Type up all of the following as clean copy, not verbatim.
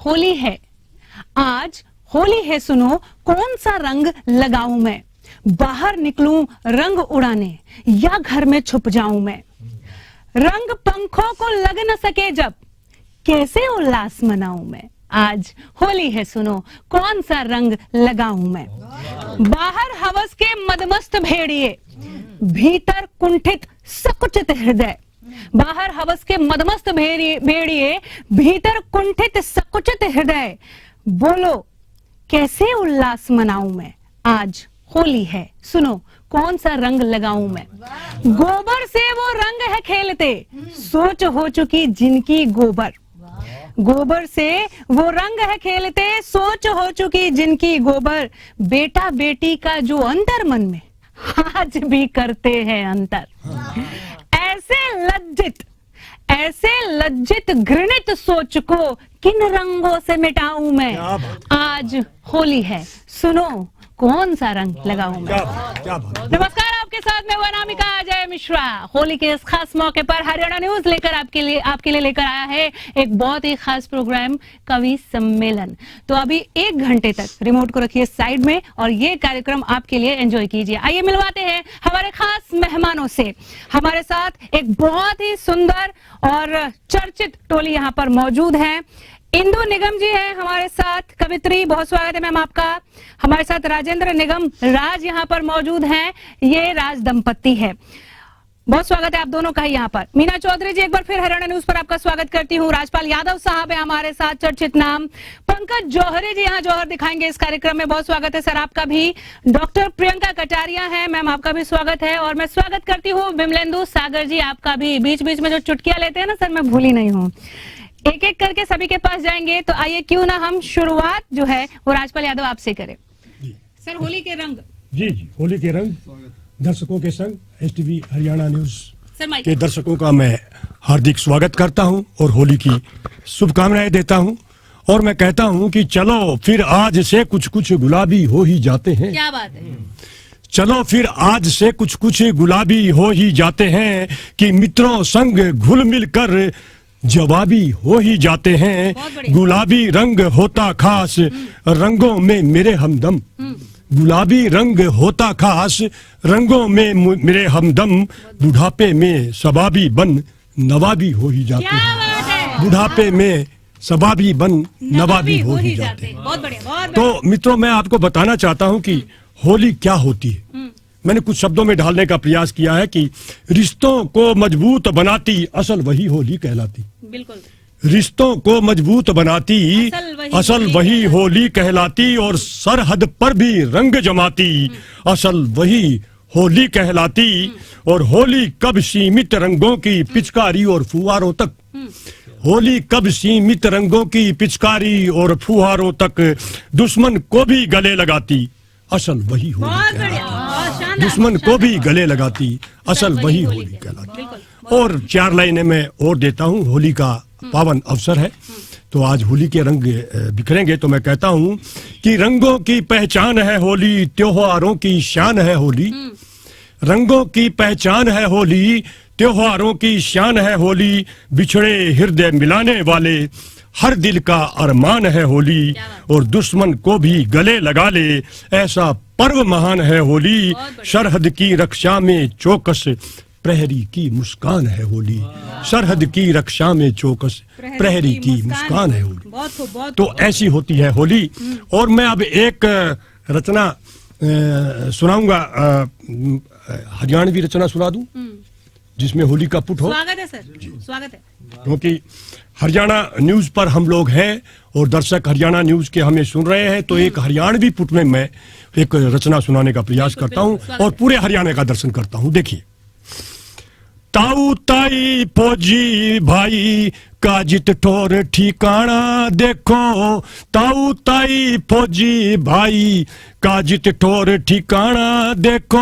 होली है, आज होली है, सुनो कौन सा रंग लगाऊं मैं, बाहर निकलूं रंग उड़ाने या घर में छुप जाऊं मैं, रंग पंखों को लग न सके जब, कैसे उल्लास मनाऊं मैं, आज होली है, सुनो कौन सा रंग लगाऊं मैं, बाहर हवस के मदमस्त भेड़िए, भीतर कुंठित सकुचित हृदय, बाहर हवस के मदमस्त भेड़िए, भीतर कुंठित सकुचित हृदय, बोलो कैसे उल्लास मनाऊं मैं, आज होली है, सुनो कौन सा रंग लगाऊं मैं, गोबर से वो रंग है खेलते, सोच हो चुकी जिनकी गोबर, गोबर से वो रंग है खेलते, सोच हो चुकी जिनकी गोबर, बेटा बेटी का जो अंतर मन में आज भी करते हैं अंतर, ऐसे लज्जित घृणित सोच को किन रंगों से मिटाऊं मैं, आज होली है, सुनो कौन सा रंग लगाऊं मैं। नमस्कार, आपके साथ मैं अनामिका अजय मिश्रा। होली के इस खास मौके पर हरियाणा न्यूज लेकर आपके लिए लेकर आया है एक बहुत ही खास प्रोग्राम, कवि सम्मेलन। तो अभी 1 घंटे तक रिमोट को रखिए साइड में और ये कार्यक्रम आपके लिए एंजॉय कीजिए। आइए मिलवाते हैं हमारे खास मेहमानों से। हमारे साथ एक बहुत ही सुंदर और चर्चित टोली यहाँ पर मौजूद है। इंदु निगम जी हैं हमारे साथ, कवित्री, बहुत स्वागत है मैम आपका। हमारे साथ राजेंद्र निगम राज यहाँ पर मौजूद हैं, ये राज दंपत्ति है, बहुत स्वागत है आप दोनों का यहाँ पर। मीना चौधरी जी, एक बार फिर हरियाणा न्यूज पर आपका स्वागत करती हूँ। राजपाल यादव साहब है हमारे साथ, चर्चित नाम। पंकज जौहरी जी यहाँ जौहर दिखाएंगे इस कार्यक्रम में, बहुत स्वागत है सर आपका भी। डॉक्टर प्रियंका कटारिया है मैम, आपका भी स्वागत है। और मैं स्वागत करती हूँ विमलेंदु सागर जी, आपका भी। बीच बीच में जो चुटकियां लेते हैं ना सर, मैं भूली नहीं हूँ। एक एक करके सभी के पास जाएंगे, तो आइए क्यों ना हम शुरुआत जो है वो राजपाल यादव आपसे करें। सर, होली के रंग। जी, होली के रंग दर्शकों के संग एसटीवी हरियाणा न्यूज के दर्शकों का मैं हार्दिक स्वागत करता हूं और होली की शुभकामनाएं देता हूं। और मैं कहता हूं कि चलो फिर आज से कुछ कुछ गुलाबी हो ही जाते हैं। क्या बात है। चलो फिर आज से कुछ कुछ गुलाबी हो ही जाते हैं, कि मित्रों संग घुल मिल कर जवाबी हो ही जाते हैं। गुलाबी रंग होता खास रंगों में मेरे हमदम, गुलाबी रंग होता खास रंगों में मेरे हमदम, बुढ़ापे में सबाबी बन नवाबी हो ही जाते हैं। बुढ़ापे में सबाबी बन नवाबी हो ही जाते हैं। बहुत बढ़िया। तो मित्रों, मैं आपको बताना चाहता हूं कि होली क्या होती है। मैंने कुछ शब्दों में ढालने का प्रयास किया है कि रिश्तों को मजबूत बनाती असल वही होली कहलाती। बिल्कुल। रिश्तों को मजबूत बनाती असल वही होली कहलाती, और सरहद पर भी रंग जमाती असल वही होली कहलाती। और होली कब सीमित रंगों की पिचकारी और फुहारों तक, होली कब सीमित रंगों की पिचकारी और फुहारों तक, दुश्मन को भी गले लगाती असल वही होली, दुश्मन को भी गले लगाती असल वही होली कहलाती। और 4 लाइनें मैं और देता हूँ। होली का पावन अवसर है, तो आज होली के रंग बिखरेंगे। तो मैं कहता हूँ कि रंगों की पहचान है होली, त्योहारों की शान है होली, रंगों की पहचान है होली, त्योहारों की शान है होली, बिछड़े हृदय मिलाने वाले हर दिल का अरमान है होली, और दुश्मन को भी गले लगा ले ऐसा पर्व महान है होली, सरहद की रक्षा में चौकस प्रहरी की मुस्कान है होली, सरहद की रक्षा में चौकस प्रहरी की मुस्कान है होली। तो ऐसी होती है होली। और मैं अब एक रचना सुनाऊंगा, हरियाणवी रचना सुना दूं जिसमें होली का पुट हो। स्वागत है सर, स्वागत है। क्योंकि हरियाणा न्यूज पर हम लोग हैं और दर्शक हरियाणा न्यूज के हमें सुन रहे हैं, तो एक हरियाणवी पुट में मैं एक रचना सुनाने का प्रयास करता हूं और पूरे हरियाणा का दर्शन करता हूं। देखिए, ताऊ ताई फौजी भाई का जित ठोर ठिकाना देखो, ताऊ ताई फौजी भाई का जित ठोर ठिकाना देखो,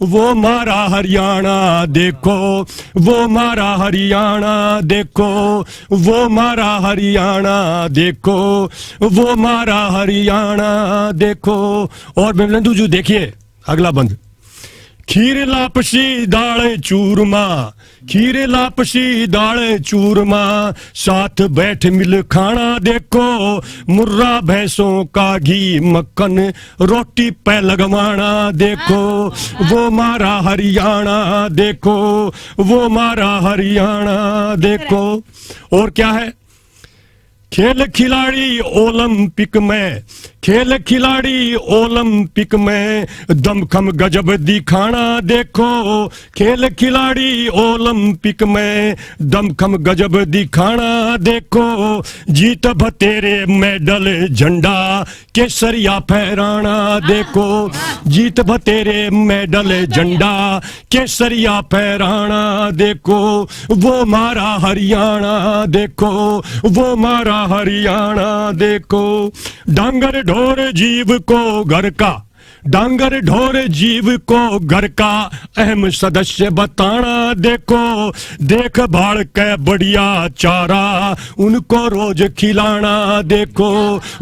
वो मारा हरियाणा देखो, वो मारा हरियाणा देखो, वो मारा हरियाणा देखो, वो मारा हरियाणा देखो। और बिमलेंदु जी देखिए अगला बंद, खीर लापसी दाल चूरमा खीरे लापसी दाल चूरमा साथ बैठ मिल खाना देखो मुर्रा भैंसों का घी मक्खन रोटी पे लगवाना देखो वो मारा हरियाणा देखो वो मारा हरियाणा देखो। और क्या है? खेल खिलाड़ी ओलंपिक में खेल खिलाड़ी ओलंपिक में दमखम गजब दिखाना देखो खेल खिलाड़ी ओलंपिक में दमखम गजब दिखाना देखो जीत भतेरे मेडल झंडा केसरिया फहराना देखो जीत भतेरे मेडल झंडा केसरिया फहराना देखो वो मारा हरियाणा देखो वो मारा हरियाणा देखो। डांगर ढोर जीव को घर का डांगर ढोर जीव को घर का अहम सदस्य बताना देखो देखभाल के बढ़िया चारा उनको रोज खिलाना देखो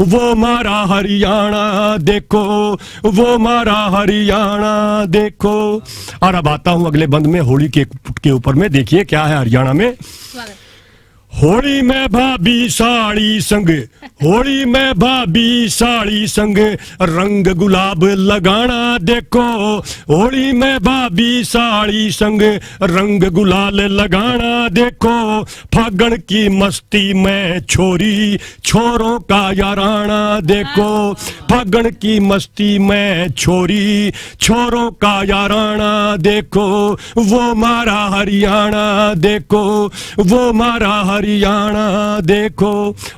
वो मारा हरियाणा देखो वो मारा हरियाणा देखो। और अब आता हूं अगले बंद में होली के ऊपर में। देखिए क्या है हरियाणा में। होली में भाभी साड़ी संग होली में भाभी साड़ी संग रंग गुलाब लगाना देखो होली में भाभी साड़ी संग रंग गुलाल लगाना देखो फागण की मस्ती में छोरी छोरों का याराना देखो फागण की मस्ती में छोरी छोरों का याराना देखो वो मारा हरियाणा देखो वो मारा हरियाणा देखो।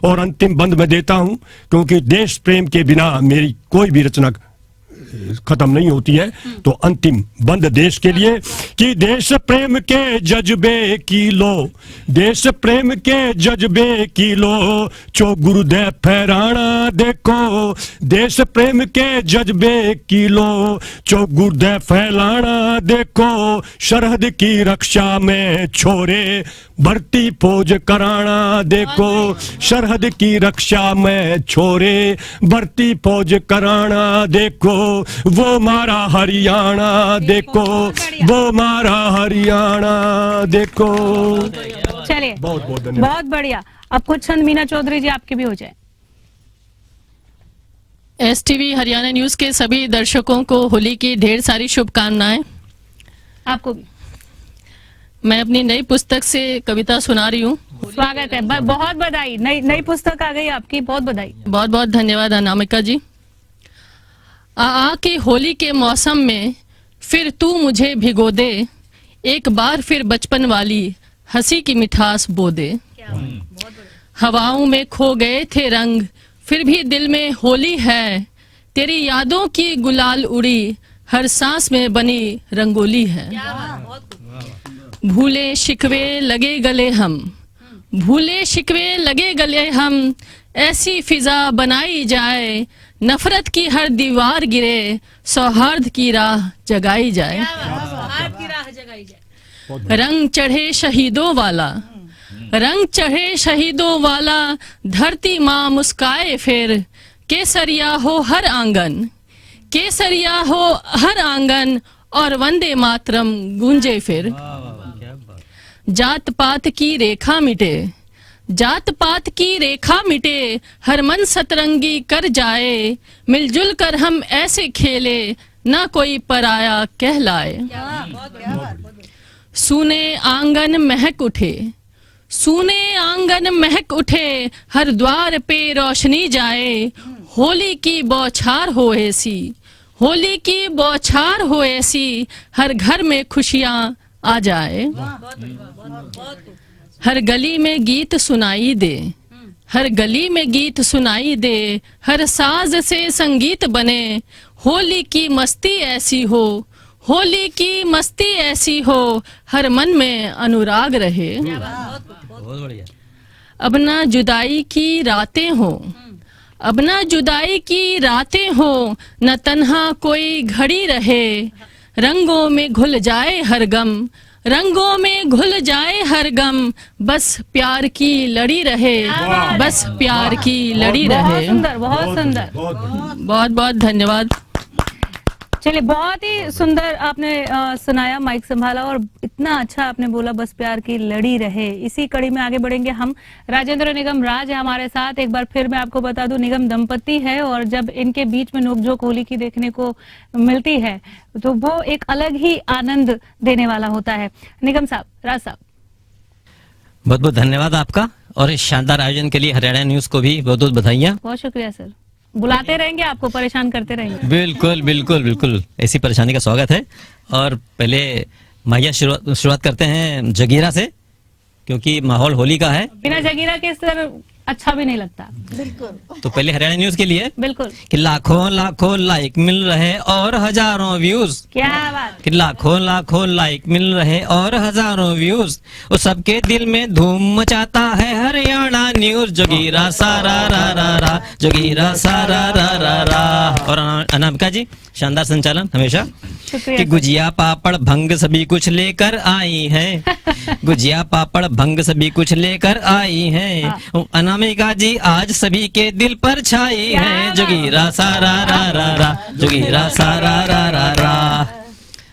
और अंतिम बंद में देता हूं क्योंकि देश प्रेम के बिना मेरी कोई भी रचना खत्म नहीं होती है। तो अंतिम बंद देश के लिए कि देश प्रेम के जज्बे की लो देश प्रेम के जज्बे की लो चो गुरुदेव फहराना देखो देश प्रेम के जज्बे की लो चो गुरुदेव फैलाना देखो सरहद की रक्षा में छोरे भर्ती फौज कराना देखो सरहद की रक्षा में छोरे भर्ती फौज कराना देखो वो मारा हरियाणा देखो वो मारा हरियाणा देखो। चलिए बहुत बहुत धन्यवाद। बहुत बढ़िया। अब कुछ छंद मीना चौधरी जी आपके भी हो जाए। एसटीवी हरियाणा न्यूज के सभी दर्शकों को होली की ढेर सारी शुभकामनाएं। आपको भी मैं अपनी नई पुस्तक से कविता सुना रही हूँ। स्वागत है। बहुत बधाई। नई पुस्तक आ गई आपकी। बहुत बधाई। बहुत बहुत धन्यवाद अनामिका जी। आ के होली के मौसम में फिर तू मुझे भिगो दे एक बार फिर बचपन वाली हंसी की मिठास बो दे हवाओं में खो गए थे रंग फिर भी दिल में होली है तेरी यादों की गुलाल उड़ी हर सांस में बनी रंगोली है भूले शिकवे लगे गले हम भूले शिकवे लगे गले हम ऐसी फिजा बनाई जाए नफरत की हर दीवार गिरे सौहार्द की राह जगाई जाए रंग चढ़े शहीदों वाला रंग चढ़े शहीदों वाला धरती माँ मुस्काए फिर केसरिया हो हर आंगन केसरिया हो हर आंगन और वंदे मातरम गूंजे फिर जात पात की रेखा मिटे जात पात की रेखा मिटे हर मन सतरंगी कर जाए मिलजुल कर हम ऐसे खेले ना कोई पराया कहलाए सूने आंगन महक उठे सूने आंगन महक उठे हर द्वार पे रोशनी जाए होली की बौछार हो ऐसी होली की बौछार हो ऐसी हर घर में खुशियां आ जाए हर गली में गीत सुनाई दे हर गली में गीत सुनाई दे हर साज से संगीत बने होली की मस्ती ऐसी हो होली की मस्ती ऐसी हो हर मन में अनुराग रहे अब ना जुदाई की रातें हो अब ना जुदाई की रातें हो न तन्हा कोई घड़ी रहे रंगों में घुल जाए हर गम रंगों में घुल जाए हर गम बस प्यार की लड़ी रहे बस प्यार की लड़ी रहे। बहुत सुंदर। बहुत सुंदर। बहुत बहुत धन्यवाद। चलिए, बहुत ही सुंदर आपने सुनाया, माइक संभाला और इतना अच्छा आपने बोला, बस प्यार की लड़ी रहे। इसी कड़ी में आगे बढ़ेंगे हम। राजेंद्र निगम राज है हमारे साथ। एक बार फिर मैं आपको बता दूं, निगम दंपति है और जब इनके बीच में नोकझोंक होली की देखने को मिलती है तो वो एक अलग ही आनंद देने वाला होता है। निगम साहब, राज साहब, बहुत बहुत धन्यवाद आपका और इस शानदार आयोजन के लिए हरियाणा न्यूज को भी बहुत बहुत बधाइयाँ। बहुत शुक्रिया सर। बुलाते रहेंगे, आपको परेशान करते रहेंगे। बिल्कुल बिल्कुल बिल्कुल, ऐसी परेशानी का स्वागत है। और पहले माहिया शुरुआत करते हैं जगीरा से, क्योंकि माहौल होली का है। बिना जगीरा के इस तरह अच्छा भी नहीं लगता। बिल्कुल। तो पहले हरियाणा न्यूज के लिए बिल्कुल। कि लाखों लाखों लाइक मिल रहे और हजारों व्यूज। क्या बात। कि लाखों लाखों लाइक मिल रहे और हजारों व्यूज, वो सबके दिल में धूम मचाता है हरियाणा न्यूज। जोगीरा सारा रा रा रा, जोगीरा सारा रा रा रा। और अनामिका जी, शानदार संचालन हमेशा। शुक्रिया कि सर। गुजिया पापड़ भंग सभी कुछ लेकर आई है। गुजिया पापड़ भंग सभी कुछ लेकर आई है। अनामिका जी आज सभी के दिल पर छाई क्या है। बात। जोगीरा सारा रा रा रा, जोगीरा सारा रा रा रा।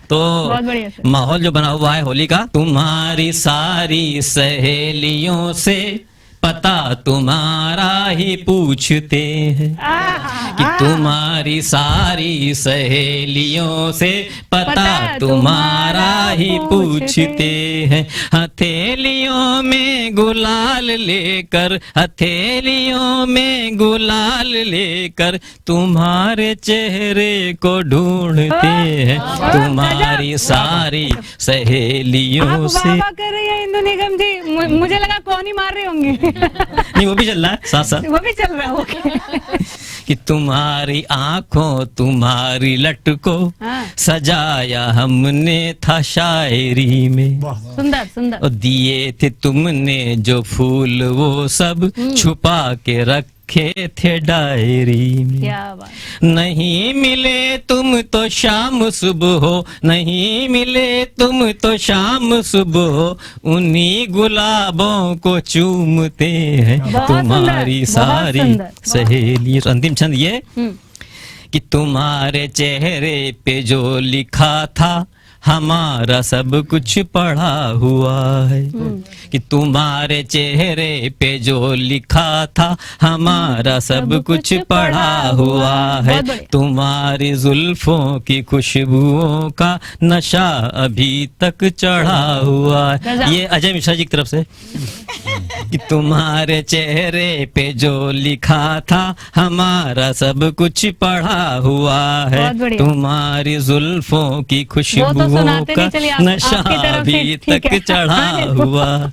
तो बहुत बढ़िया सर। माहौल जो बना हुआ है होली का, तुम्हारी सारी सहेलियों से पता तुम्हारा ही पूछते हैं। कि तुम्हारी सारी सहेलियों से पता तुम्हारा ही पूछते हैं। हथेलियों में गुलाल लेकर, हथेलियों में गुलाल लेकर तुम्हारे चेहरे को ढूंढते हैं। तुम्हारी सारी सहेलियों आप से। वाह वाह कर रही है इंदु निगम जी। मुझे लगा कौन ही मार रही होंगी। नहीं, वो भी चल रहा है साथ साथ। वो भी चल रहा है। ओके। कि तुम्हारी आंखों तुम्हारी लटको हाँ। सजाया हमने था शायरी में। सुंदर सुंदर। और दिए थे तुमने जो फूल वो सब छुपा के रखे थे डायरी में। क्या बात। नहीं मिले तुम तो शाम सुबह हो, नहीं मिले तुम तो शाम सुबह हो, उन्हीं गुलाबों को चूमते हैं बहुत तुम्हारी सुंदर, बहुत सारी सुंदर। सहेली। अंतिम छंद ये हम्म। कि तुम्हारे चेहरे पे जो लिखा था हमारा सब कुछ पढ़ा हुआ है। कि तुम्हारे चेहरे पे जो लिखा था हमारा सब कुछ पढ़ा हुआ है। बहुत बढ़िया। तुम्हारी जुल्फों की खुशबुओं का नशा अभी तक चढ़ा हुआ है। गजब। ये अजय मिश्रा जी की तरफ से। कि तुम्हारे चेहरे पे जो लिखा था हमारा सब कुछ पढ़ा हुआ है। बहुत बढ़िया। तुम्हारी जुल्फों की वो तो खुशबुओं सुनाते का नहीं, चलिए नशा आपकी तरफ से अभी ठीक तक है। चढ़ा हाँ, हुआ।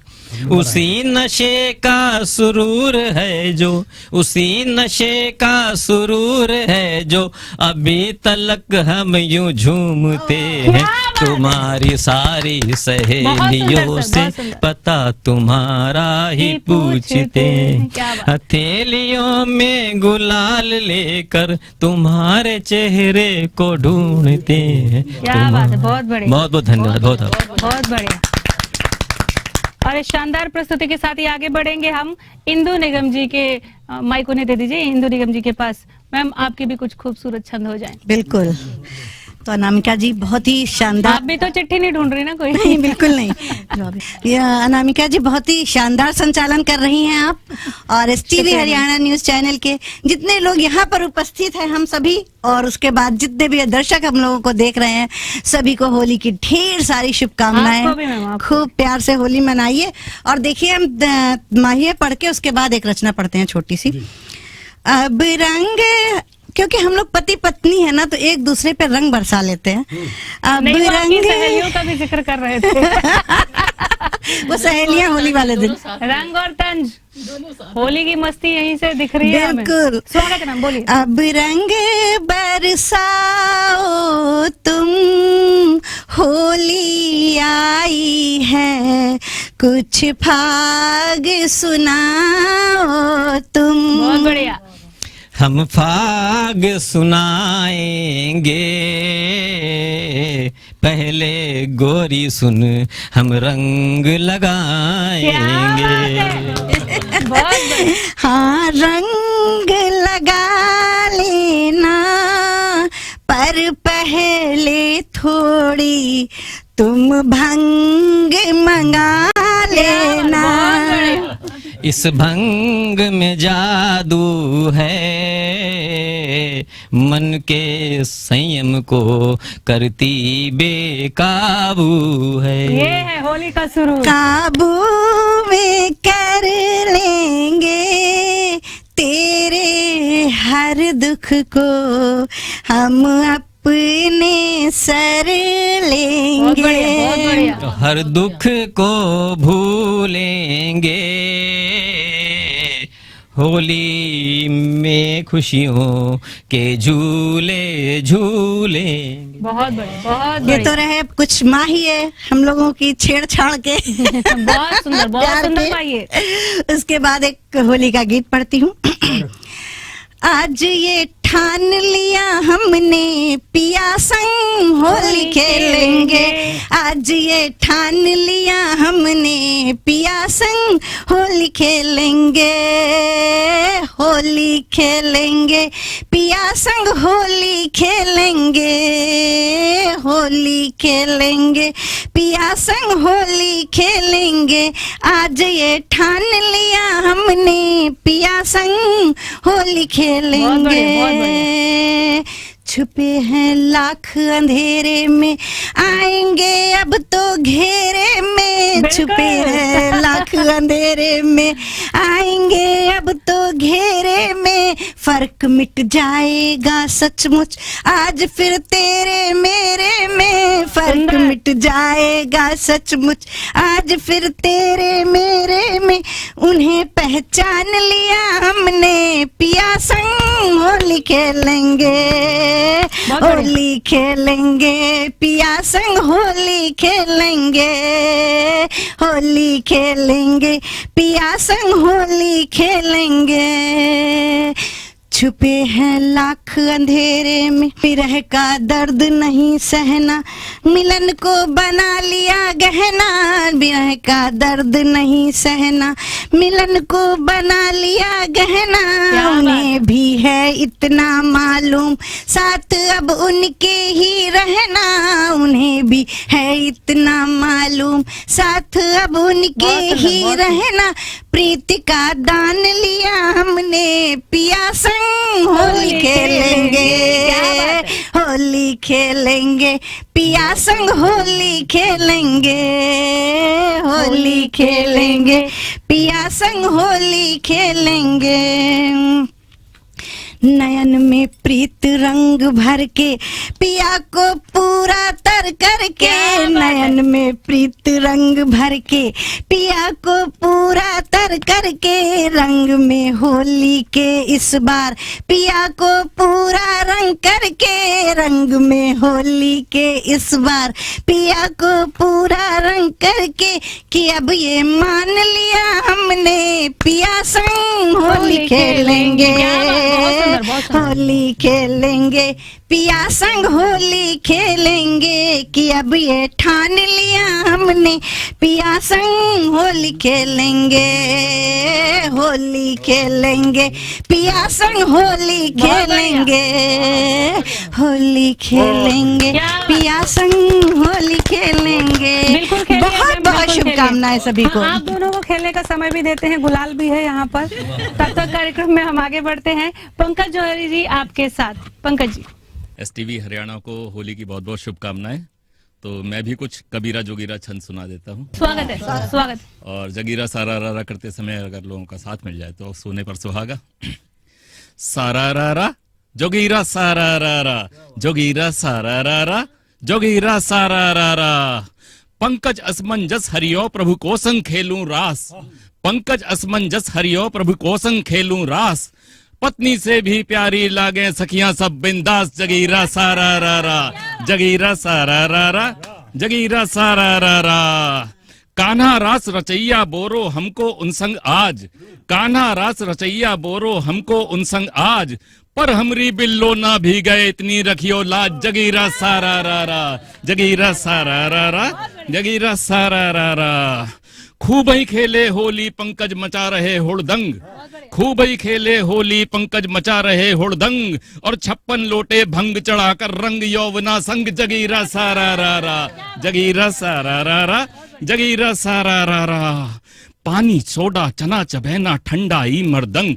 उसी नशे का सुरूर है जो, उसी नशे का सुरूर है जो अभी तलक हम यूं झूमते हैं। तुम्हारी सारी सहेलियों बहुत से सुंदर। पता तुम्हारा ही पूछते हैं। क्या बात। हथेलियों में गुलाल लेकर तुम्हारे चेहरे को ढूंढते हैं। क्या बात है, बहुत बढ़िया। बहुत बहुत धन्यवाद। बहुत बहुत बढ़िया। और इस शानदार प्रस्तुति के साथ ही आगे बढ़ेंगे हम। इंदु निगम जी के माइक उन्हें दे दीजिए, इंदु निगम जी के पास। मैम, आपके भी कुछ खूबसूरत छंद हो जाएं। बिल्कुल। तो अनामिका जी बहुत ही शानदार। आप भी तो चिट्ठी नहीं ढूंढ रही ना कोई? नहीं, बिल्कुल नहीं। ये अनामिका जी बहुत ही शानदार संचालन कर रही हैं आप। और S TV Haryana news channel के जितने लोग यहाँ पर उपस्थित हैं, हम सभी, और उसके बाद जितने भी दर्शक हम लोगों को देख रहे हैं, सभी को होली की ढेर सारी आपको भी मैम, शुभकामनाएं। आपको। खूब प्यार से होली मनाइए। और देखिए, हम माहिए पढ़ के उसके बाद एक रचना पढ़ते हैं छोटी सी। अब रंग, क्योंकि हम लोग पति पत्नी है ना, तो एक दूसरे पे रंग बरसा लेते हैं। अब नहीं, वो आपकी रंग, सहेलियों का भी जिक्र कर रहे थे। वो सहेलियां होली वाले दिन। रंग और तंज, होली की मस्ती यहीं से दिख रही है हमें। बिल्कुल। स्वागत है मैम, बोलिए। अब रंग बरसाओ तुम, होली आई है, कुछ फाग सुनाओ तुम। बहुत बढ़िया। हम फाग सुनाएंगे, पहले गोरी सुन हम रंग लगाएंगे। बहुत बढ़िया। हाँ, रंग लगा लेना, पर पहले तुम भंग मंगा लेना। इस भंग में जादू है, मन के संयम को करती बेकाबू है। ये है होली का सुरूर। काबू में कर लेंगे तेरे हर दुख को, हम अपने सर लेंगे। बहुत बढ़िया, बहुत बढ़िया। तो हर दुख को भूलेंगे, होली में खुशियों के झूले झूलेंगे। बहुत बढ़िया, बहुत ये तो बढ़िया। रहे कुछ माहिए हम लोगों की छेड़छाड़ के बहुत सुंदर, बहुत प्यार सुंदर के। पाइए। उसके बाद एक होली का गीत पढ़ती हूँ। आज ये ठान लिया हमने पिया संग होली खेलेंगे। आज ये ठान लिया हमने पिया संग होली खेलेंगे। होली खेलेंगे पिया संग होली खेलेंगे। होली खेलेंगे पिया संग होली खेलेंगे। आज ये ठान लिया हमने पिया संग होली खेलेंगे। छुपे हैं लाख अंधेरे में, आएंगे अब तो घेरे में। छुपे हैं लाख अंधेरे में, आएंगे अब तो घेरे में। फर्क मिट जाएगा सचमुच आज फिर तेरे मेरे में। फर्क मिट जाएगा सचमुच आज फिर तेरे मेरे में। उन्हें पहचान लिया हमने पिया संग होली खेलेंगे। होली खेलेंगे पिया संग होली खेलेंगे। होली खेलेंगे पिया संग होली खेलेंगे। छुपे हैं लाख अंधेरे में, विरह का दर्द नहीं सहना। मिलन को बना लिया गहना, विरह का दर्द नहीं सहना। मिलन को बना लिया गहना। उन्हें भी है इतना मालूम, साथ अब उनके ही रहना। उन्हें भी है इतना मालूम, साथ अब उनके ही रहना। प्रीति का दान लिया हमने पिया संग होली खेलेंगे। होली खेलेंगे पिया संग होली खेलेंगे। होली खेलेंगे पिया संग होली खेलेंगे। नयन में प्रीत रंग भर के पिया को पूरा तर करके। नयन में प्रीत रंग भर के पिया को पूरा तर करके। रंग में होली के इस बार पिया को पूरा रंग करके। रंग में होली के इस बार पिया को पूरा रंग करके। कि अब ये मान लिया हमने पिया संग होली खेलेंगे। होली खेलेंगे पिया संग होली खेलेंगे। कि अब ये ठान लिया हमने पिया संग होली खेलेंगे। होली खेलेंगे पिया संग होली खेलेंगे। होली खेलेंगे पिया संग होली खेलेंगे। बहुत बहुत शुभकामनाएं सभी को। आप दोनों को खेलने का समय भी देते हैं, गुलाल भी है यहाँ पर। तब तक कार्यक्रम में हम आगे बढ़ते हैं। पंकज जौहरी जी आपके साथ। पंकज जी। एसटीवी हरियाणा को होली की बहुत बहुत शुभकामनाएं। तो मैं भी कुछ कबीरा जोगीरा छंद सुना देता हूँ। स्वागत है, स्वागत। और जगीरा सारा रारा करते समय अगर लोगों का साथ मिल जाए तो सोने पर सुहागा। सारा रारा जोगीरा सारा रारा, जोगीरा सारा रारा, जोगीरा सारा रारा। पंकज असमंजस हरियो प्रभु को संग खेलूं रास। पंकज असमंजस हरियो प्रभु को संग खेलूं रास। पत्नी से भी प्यारी लागे सखियां सब बिंदास। जगीरा सारा रारा, जगीरा सारा रारा, जगीरा सारा रारा। कान्हा रास रचैया बोरो हमको उनसंग आज। कान्हा रास रचैया बोरो हमको उनसंग आज। पर हमरी बिल्लो ना भी गए इतनी रखियो लाज। जगीरा सारा रारा, जगीरा सारा रारा, जगीरा सारा रारा। खूब ही खेले होली पंकज मचा रहे हुड़दंग, खूब ही खेले होली पंकज मचा रहे हुड़दंग, और 56 लोटे भंग चढ़ाकर रंग यौवना संग, जगीरा सारा रारा, जगीरा सारा रारा, जगीरा सारा रारा। पानी सोडा चना चबैना ठंडा ई मर्दंग,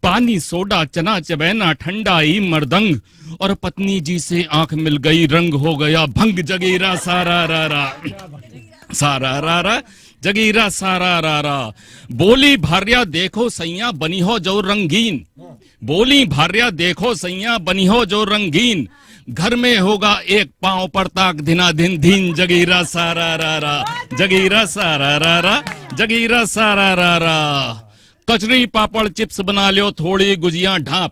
पानी सोडा चना चबैना ठंडा ई मर्दंग, और पत्नी जी से आंख मिल गई रंग हो गया भंग, जगीरा सारा रारा, सारा रारा, जगीरा सारा रारा। बोली भार्या देखो सैया बनी हो जो रंगीन, बोली भार्या देखो सैया बनी हो जो रंगीन, घर में होगा एक पांव पर ताक दिना दिन धीन, जगीरा सारा रारा, जगीरा सारा रारा, जगीरा सारा रारा। कचरी पापड़ चिप्स बना लियो थोड़ी गुजिया ढाप,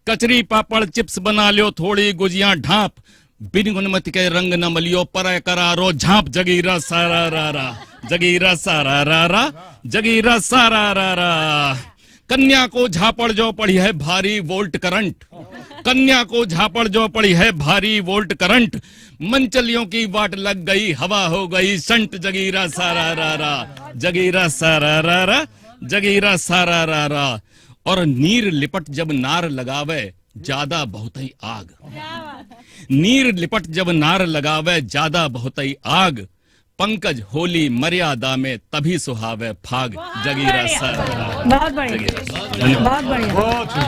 कचरी पापड़ चिप्स बना लियो थोड़ी गुजिया ढाप, बिन गुणमति के रंग न मलियो पर करारो झांप, जगीरा सारा रारा, जगीरा सारा रारा, जगीरा सारा रारा। कन्या को झापड़ जो पड़ी है भारी वोल्ट करंट, कन्या को झापड़ जो पड़ी है भारी वोल्ट करंट, मंचलियों की वाट लग गई हवा हो गई संट, जगीरा सारा रारा, जगीरा सारा रारा, जगीरा सारा रारा। और नीर लिपट जब नार लगावे ज्यादा बहुत ही आग, नीर लिपट जब नार लगावे ज्यादा बहुत ही आग, पंकज होली मर्यादा में तभी सुहावे फाग, जगीरा सारा रारा। बहुत बढ़िया, बहुत बढ़िया,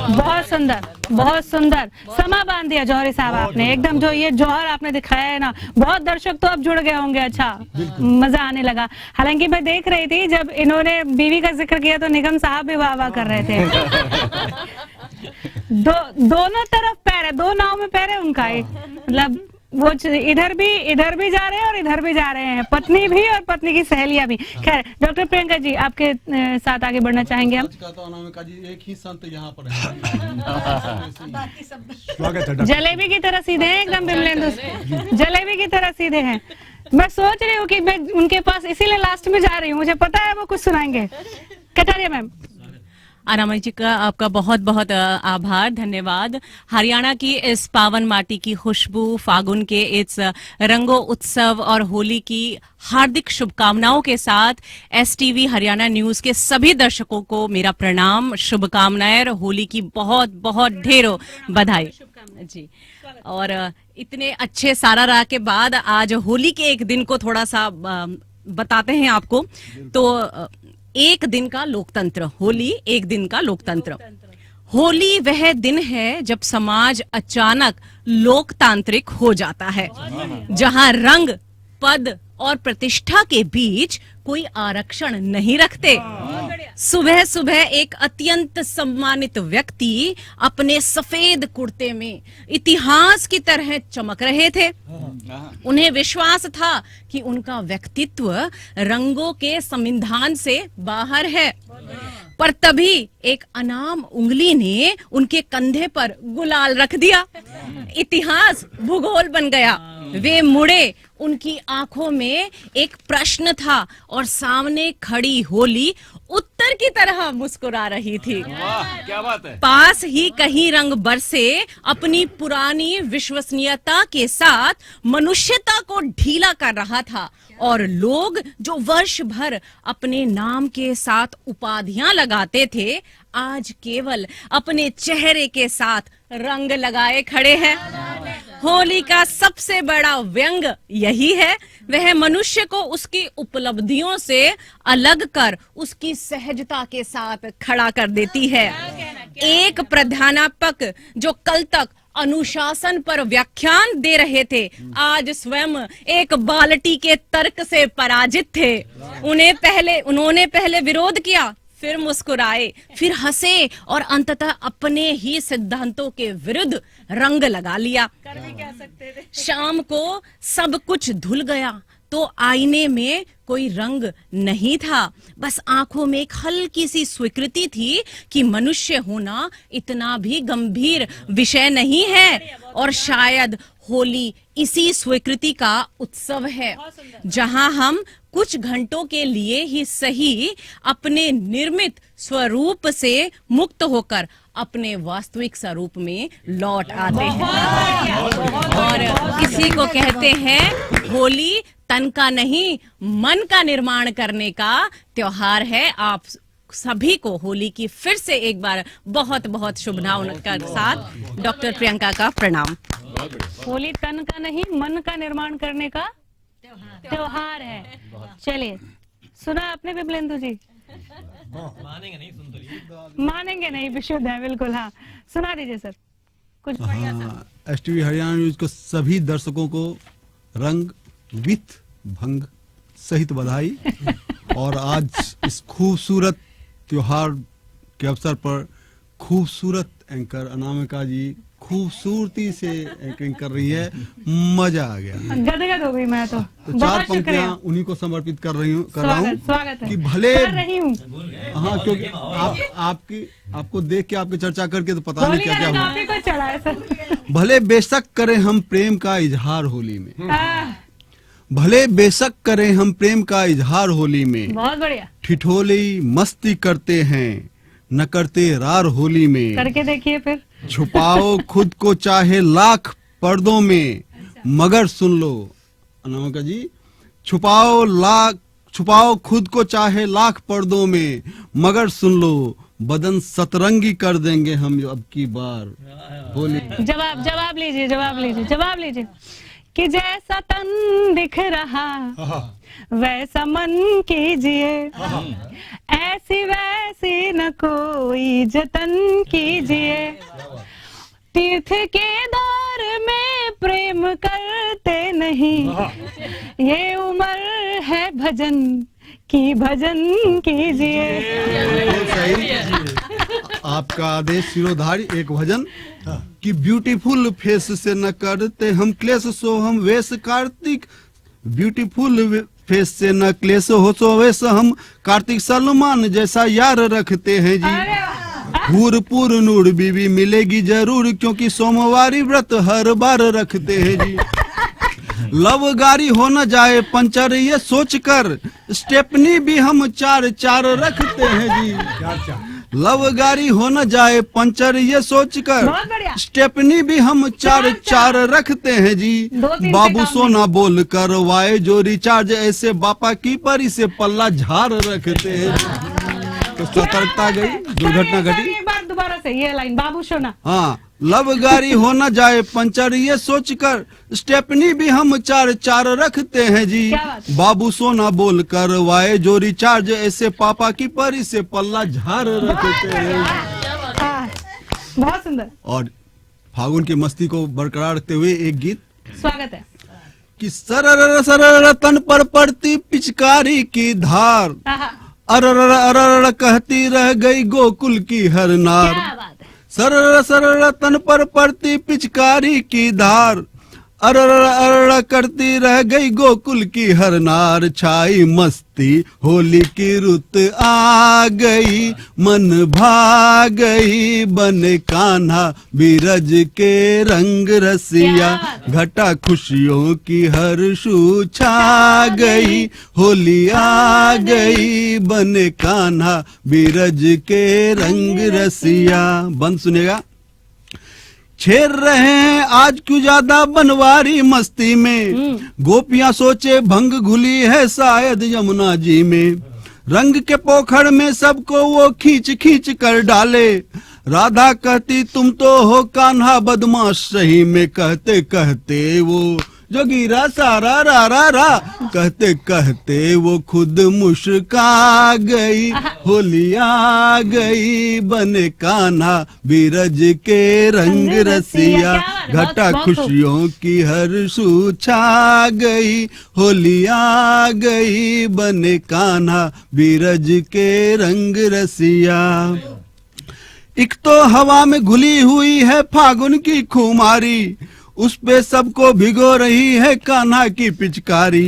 बहुत सुंदर, बहुत सुंदर। समा बांध दिया जौहरी साहब आपने एकदम। जो ये जौहर आपने दिखाया है ना, बहुत दर्शक तो अब जुड़ गए होंगे। अच्छा, मजा आने लगा। हालांकि मैं देख रही थी जब इन्होंने बीवी का जिक्र किया तो निगम साहब भी वाह वाह कर रहे थे। दोनों तरफ पैर है, दो नाव में पैर है उनका, मतलब वो इधर भी जा रहे हैं और इधर भी जा रहे हैं, पत्नी भी और पत्नी की सहेलियां भी। खैर, डॉक्टर प्रियंका जी आपके साथ आगे बढ़ना चाहेंगे हम। अनामिका जी एक ही संत यहाँ पर है। जलेबी की तरह सीधे हैं एकदम, बिमलेंदु जलेबी की तरह सीधे हैं। मैं सोच रही हूँ कि मैं उनके पास इसीलिए लास्ट में जा रही हूँ, मुझे पता है वो कुछ सुनाएंगे। कटारिया मैम। अनामिका जी का आपका बहुत बहुत आभार, धन्यवाद। हरियाणा की इस पावन माटी की खुशबू, फागुन के इस रंगो उत्सव और होली की हार्दिक शुभकामनाओं के साथ एसटीवी हरियाणा न्यूज के सभी दर्शकों को मेरा प्रणाम, शुभकामनाएं, होली की बहुत बहुत ढेरों बधाई जी। और इतने अच्छे सारा राह के बाद आज होली के एक दिन को थोड़ा सा बताते हैं आपको। तो एक दिन का लोकतंत्र, होली एक दिन का लोकतंत्र। होली वह दिन है जब समाज अचानक लोकतांत्रिक हो जाता है, जहां रंग, पद और प्रतिष्ठा के बीच कोई आरक्षण नहीं रखते। सुबह सुबह एक अत्यंत सम्मानित व्यक्ति अपने सफेद कुर्ते में इतिहास की तरह चमक रहे थे। उन्हें विश्वास था कि उनका व्यक्तित्व रंगों के संविधान से बाहर है, पर तभी एक अनाम उंगली ने उनके कंधे पर गुलाल रख दिया। इतिहास भूगोल बन गया। वे मुड़े, उनकी आंखों में एक प्रश्न था और सामने खड़ी होली उत्तर की तरह मुस्कुरा रही थी। क्या बात है। पास ही कहीं रंग बरसे अपनी पुरानी विश्वसनीयता के साथ मनुष्यता को ढीला कर रहा था, और लोग जो वर्ष भर अपने नाम के साथ उपाधियां लगाते थे, आज केवल अपने चेहरे के साथ रंग लगाए खड़े हैं। होली का सबसे बड़ा व्यंग यही है, वह मनुष्य को उसकी उपलब्धियों से अलग कर उसकी सहजता के साथ खड़ा कर देती है। एक प्रधानाध्यापक जो कल तक अनुशासन पर व्याख्यान दे रहे थे, आज स्वयं एक बाल्टी के तर्क से पराजित थे। उन्होंने पहले विरोध किया, फिर मुस्कुराए, फिर हंसे और अंततः अपने ही सिद्धांतों के विरुद्ध रंग लगा लिया। कर भी क्या सकते थे। शाम को सब कुछ धुल गया तो आईने में कोई रंग नहीं था, बस आंखों में एक हल्की सी स्वीकृति थी कि मनुष्य होना इतना भी गंभीर विषय नहीं है। और शायद होली इसी स्वीकृति का उत्सव है, जहां हम कुछ घंटों के लिए ही सही अपने निर्मित स्वरूप से मुक्त होकर अपने वास्तविक स्वरूप में लौट आते हैं। और इसी को कहते हैं होली तन का नहीं मन का निर्माण करने का त्योहार है। आप सभी को होली की फिर से एक बार बहुत बहुत शुभकामनाओं के साथ डॉक्टर प्रियंका का प्रणाम। होली तन का नहीं मन का निर्माण करने का त्योहार है। चलिए, सुना आपने विमलेंदु जी? मानेंगे नहीं, विशुद्ध है बिल्कुल। हाँ, सुना दीजिए सर कुछ बढ़िया सा। एसटीवी हरियाणा न्यूज को सभी दर्शकों को रंग विथ भंग सहित बधाई। और आज इस खूबसूरत त्योहार के अवसर पर खूबसूरत एंकर अनामिका जी खूबसूरती से एंकरिंग कर रही है, मजा आ गया, गदगद हो गई मैं तो। तो चार बहुत पंक्तियां शुक्रिया, उन्हीं को समर्पित कर रहा हूँ स्वागत है कि भले कर रही हूँ। हाँ, क्योंकि आपको देख के, आपके चर्चा करके तो पता नहीं होली क्या क्या का हुआ। काफी कुछ चढ़ा है सर। भले बेशक करें हम प्रेम का इजहार होली में, भले बेशक करें हम प्रेम का इजहार होली में, बहुत बढ़िया, ठिठोली मस्ती करते हैं न करते रार होली में, करके देखिए फिर। छुपाओ खुद को चाहे लाख पर्दों में, मगर सुन लो अनामिका जी, छुपाओ खुद को चाहे लाख पर्दों में, मगर सुन लो बदन सतरंगी कर देंगे हम अब की बार होली। जवाब लीजिए कि जैसा तन दिख रहा वैसा मन कीजिए, ऐसी वैसी न कोई जतन कीजिए, तीर्थ के दौर में प्रेम करते नहीं, ये उम्र है भजन की, भजन कीजिए। सही, आपका आदेश शिरोधारी एक भजन कि ब्यूटीफुल फेस से न करते हम क्लेश, सो हम वेश कार्तिक, ब्यूटीफुल फेस से न क्लेश हो सो वेश हम कार्तिक सलमान जैसा यार रखते हैं जी, भूरपुर नूर बीवी मिलेगी जरूर, क्योंकि सोमवारी व्रत हर बार रखते हैं जी। लव गाड़ी हो न जाए पंचर ये सोचकर, स्टेपनी भी हम चार चार रखते हैं जी। लव गाड़ी हो न जाए पंचर ये सोचकर, स्टेपनी भी हम चार चार रखते हैं जी। बाबू सोना बोल करवाए जो रिचार्ज, ऐसे बापा की परी से पल्ला झाड़ रखते हैं। तो सतर्कता गई, दुर्घटना घटी। एक बार दोबारा से ये लाइन, बाबू सोना। हाँ, लव गाड़ी हो न जाए पंचर ये सोचकर, स्टेपनी भी हम चार चार रखते हैं जी। बाबू सोना बोल करवाए जो रिचार्ज, ऐसे पापा की परी से पल्ला झाड़ रखते हैं। बहुत सुंदर। और फागुन की मस्ती को बरकरार रखते हुए एक गीत स्वागत है कि सरर सरर तन पर पड़ती पिचकारी की धार, अरर अरर कहती रह गई गोकुल की हर नार, सरर सरर तन पर पड़ती पिचकारी की धार, अरर अरर करती रह गई गोकुल की हर नार, छाई मस्ती होली की रुत आ गई, मन भा गई बन कान्हा बिरज के रंग रसिया, घटा खुशियों की हर्षू छा गई, होली आ गई बन कान्हा बिरज के रंग रसिया। बंद सुनेगा। छेड़ रहे हैं आज क्यों ज्यादा बनवारी मस्ती में, गोपियां सोचे भंग घुली है शायद यमुना जी में, रंग के पोखर में सबको वो खींच खींच कर डाले, राधा कहती तुम तो हो कान्हा बदमाश, सही में कहते कहते वो जोगीरा सारा रा रा रा, कहते कहते वो खुद मुस्कुरा गई, होली आ गई बन कान्हा बिरज के रंग रसिया, घटा खुशियों की हर्षू छा गई, होली आ गई बन कान्हा बिरज के रंग रसिया। एक तो हवा में घुली हुई है फागुन की खुमारी, उस पे सबको भिगो रही है कान्हा की पिचकारी,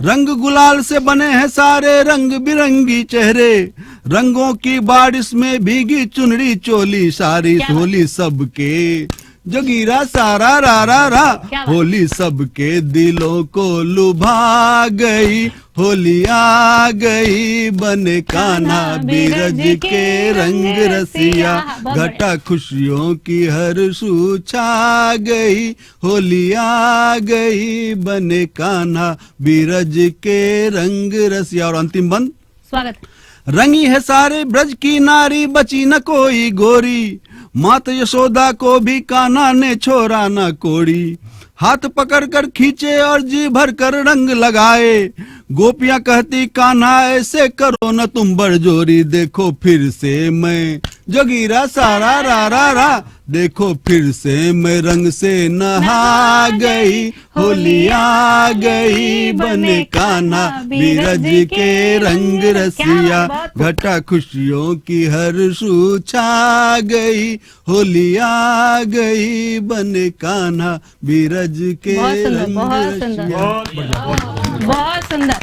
रंग गुलाल से बने हैं सारे रंग बिरंगी चेहरे, रंगों की बारिश में भीगी चुनरी चोली सारी, होली सबके जोगीरा सारा रा रा रा। क्या बात। होली सबके दिलों को लुभा गई, होली आ गई बने कान्हा बीरज के रंग रसिया। बहुत बढ़िया। घटा खुशियों की हर सू छा गई, होली आ गई बने कान्हा बीरज के रंग रसिया। और अंतिम बंद। स्वागत है। रंगी है सारे ब्रज की नारी, बची न कोई गोरी, मात यशोदा को भी कान्हा ने छोड़ा न कोड़ी। हाथ पकड़ कर खींचे और जी भर कर रंग लगाए, गोपियां कहती कान्हा ऐसे करो न तुम बड़जोरी। देखो फिर से मैं जोगीरा सारा रा रा रा, देखो फिर से मैं रंग से नहा गई, होली आ गई बने कान्हा बीरज के रंग रसिया। घटा खुशियों की हर सू छा गई, होली आ गई बने कान्हा बीरज के बहुत सुंदर, रंग बहुत सुंदर। रसिया। बहुत सुंदर।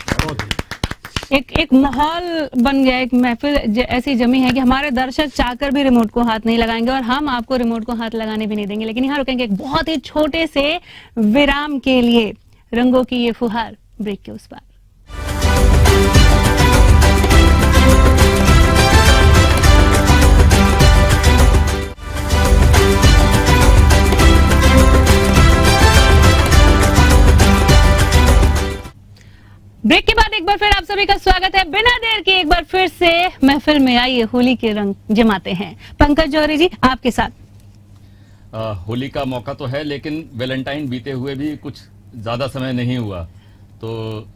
एक माहौल बन गया, एक महफिल ऐसी जमी है कि हमारे दर्शक चाहकर भी रिमोट को हाथ नहीं लगाएंगे और हम आपको रिमोट को हाथ लगाने भी नहीं देंगे। लेकिन यहाँ रुकेंगे एक बहुत ही छोटे से विराम के लिए। रंगों की ये फुहार, ब्रेक के उस पार। ब्रेक के बाद एक बार फिर आप सभी का स्वागत है। बिना देर के एक बार फिर से महफिल में आइए, होली के रंग जमाते हैं। पंकज जौहरी जी आपके साथ। होली का मौका तो है, लेकिन वैलेंटाइन बीते हुए भी कुछ ज्यादा समय नहीं हुआ, तो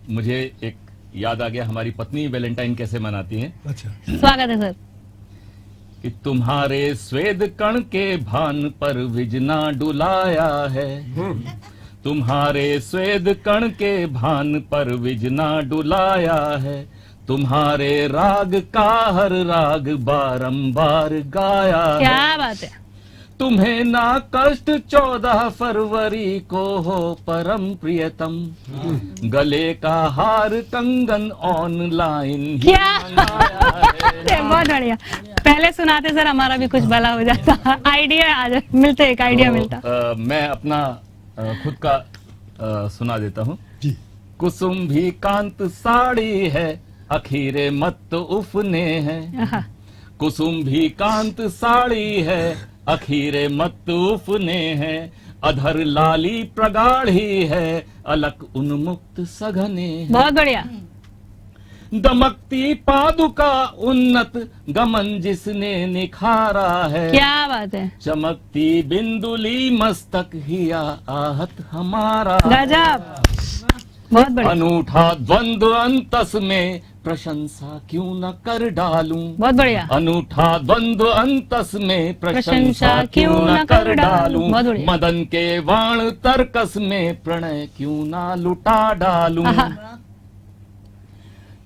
मुझे एक याद आ गया, हमारी पत्नी वैलेंटाइन कैसे मनाती हैं। अच्छा। स्वागत है सर। कि तुम्हारे स्वेद कण के भान पर विजना डुलाया है, तुम्हारे स्वेद कण के भान पर विजना डुलाया है, तुम्हारे राग का हर राग बारंबार गाया है। क्या बात है। तुम्हें ना कष्ट 14 फरवरी को हो परम प्रियतम, गले का हार कंगन ऑनलाइन ही क्या मंगाया है। बहुत बढ़िया। पहले सुनाते सर, हमारा भी कुछ भला हो जाता। आइडिया आज मिलते, एक आइडिया मिलता। मैं अपना खुद का सुना देता हूँ। कुसुम भी कांत साड़ी है, अखीरे मत उफने हैं। कुसुम भी कांत साड़ी है, अखीरे मत उफने हैं। अधर लाली प्रगाढ़ी है, अलक उन्मुक्त सघने हैं। बहुत बढ़िया। दमकती पादुका उन्नत गमन जिसने निखारा है। क्या बात है। चमकती बिंदुली मस्तक हिया आहत हमारा। गजब। बहुत बढ़िया। अनूठा द्वंद्व अंतस में प्रशंसा क्यों न कर डालूं। बहुत बढ़िया। अनूठा द्वंद्व अंतस में प्रशंसा प्रशंसा क्यों न कर डालूं। बहुत बढ़िया। मदन के वाण तर्कस में प्रणय क्यों न लुटा डालूं।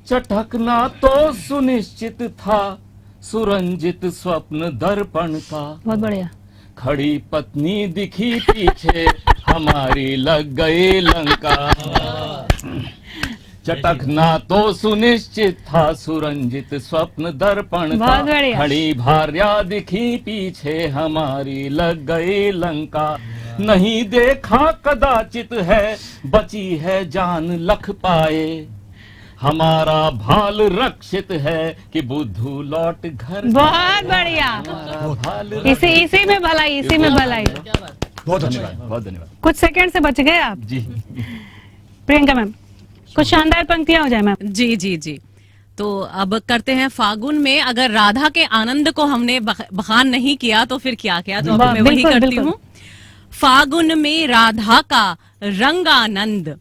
चटकना तो सुनिश्चित था, सुरंजित स्वप्न दर्पण का। बहुत बढ़िया। खड़ी पत्नी दिखी पीछे, हमारी लग गई लंका। चटकना तो सुनिश्चित था, सुरंजित स्वप्न दर्पण का। बहुत बढ़िया। खड़ी भार्या दिखी पीछे, हमारी लग गई लंका। नहीं देखा कदाचित है, बची है जान लख पाए। हमारा भाल रक्षित है कि बुद्धू लौट घर। बहुत बढ़िया। भाल इसी में भलाई, इसी में भलाई। बहुत अच्छा। बहुत धन्यवाद। कुछ सेकंड से बच गए आप। जी। प्रियंका मैम, कुछ शानदार पंक्तियां हो जाए मैम। जी जी जी। तो अब करते हैं फागुन में। अगर राधा के आनंद को हमने बखान नहीं किया तो फिर क्या किया, तो अब मैं वही बिल्कुल, करती बिल्कुल। हूँ। फागुन में राधा का रंग आनंद,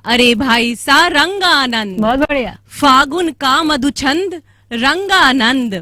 अरे भाई सा रंग आनंद। बहुत बढ़िया। फागुन का मधुछंद रंग आनंद,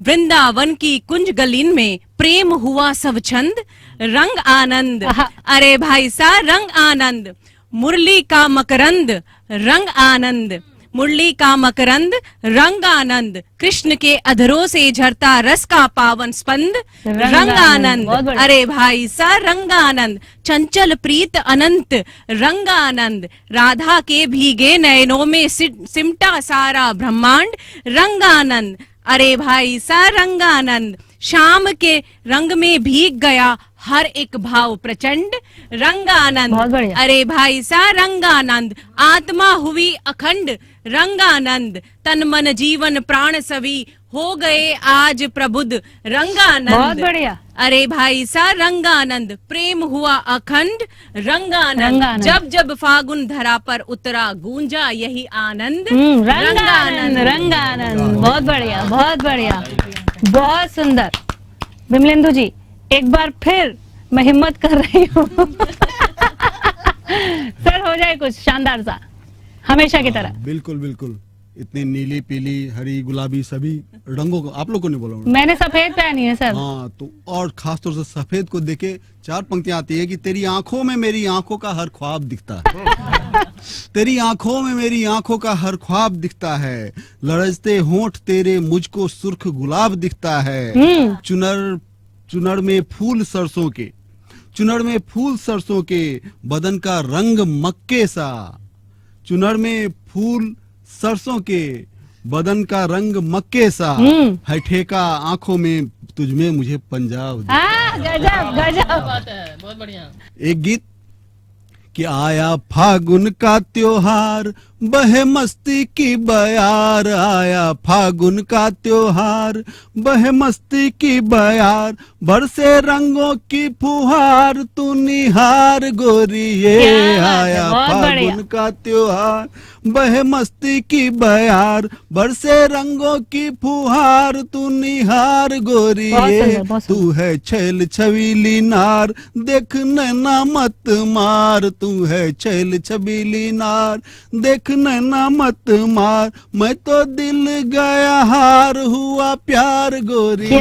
वृंदावन की कुंज गलीन में प्रेम हुआ सब छंद रंग आनंद। अरे भाई सा रंग आनंद, मुरली का मकरंद रंग आनंद, मुरली का मकरंद रंग आनंद, कृष्ण के अधरों से झरता रस का पावन स्पंद रंग आनंद। बहुत बढ़िया। अरे भाई सा रंग आनंद, चंचल प्रीत अनंत रंग आनंद, राधा के भीगे नयनों में सिमटा सारा ब्रह्मांड रंग आनंद। अरे भाई सा रंग आनंद, शाम के रंग में भीग गया हर एक भाव प्रचंड। रंगानंद, बहुत बढ़िया। अरे भाई सा रंगानंद, आत्मा हुई अखंड। रंगानंद, तन मन जीवन प्राण सभी हो गए आज प्रबुद्ध। रंगानंद, बहुत बढ़िया। अरे भाई सा रंगानंद, प्रेम हुआ अखंड। रंगानंद, जब जब फागुन धरा पर उतरा गूंजा यही आनंद। रंगानंद, रंगानंद, बहुत बढ़िया, बहुत बढ़िया, बहुत सुंदर। विमलेंदु जी, एक बार फिर मैं हिम्मत कर रही हूँ सर, हो जाए कुछ शानदार सा, हमेशा की तरह। बिल्कुल बिल्कुल, इतनी नीली पीली हरी गुलाबी सभी रंगों को आप लोग को नहीं बोला मैंने सफेद पहनी है सर। हाँ, तो और खास तौर से सफेद को देखे 4 पंक्तियां आती है कि तेरी आंखों में मेरी आंखों का हर ख्वाब दिखता है तेरी आंखों में मेरी आंखों का हर ख्वाब दिखता है। लरजते होंठ तेरे मुझको सुर्ख गुलाब दिखता है। चुनर में फूल सरसों के, चुनर में फूल सरसों के, बदन का रंग मक्के सा। चुनर में फूल सरसों के, बदन का रंग मक्के सा। है ठेका आंखों में तुझमें मुझे पंजाब। गजब गजब, बहुत बढ़िया। एक गीत कि आया फागुन का त्योहार, बहे मस्ती की बयार। आया फागुन का त्योहार, बहे मस्ती की बयार। बरसे रंगों की फुहार, तू निहार गोरी ये। आया फागुन का त्योहार, बहे मस्ती की बयार। बरसे रंगों की फुहार, तू निहार गोरी ये। तू है छैल छबीली नार, देख नैना मत मार। तू है छैल छबीली नार, देख नैना मत मार। मैं तो दिल गया हार, हुआ प्यार गोरी ये।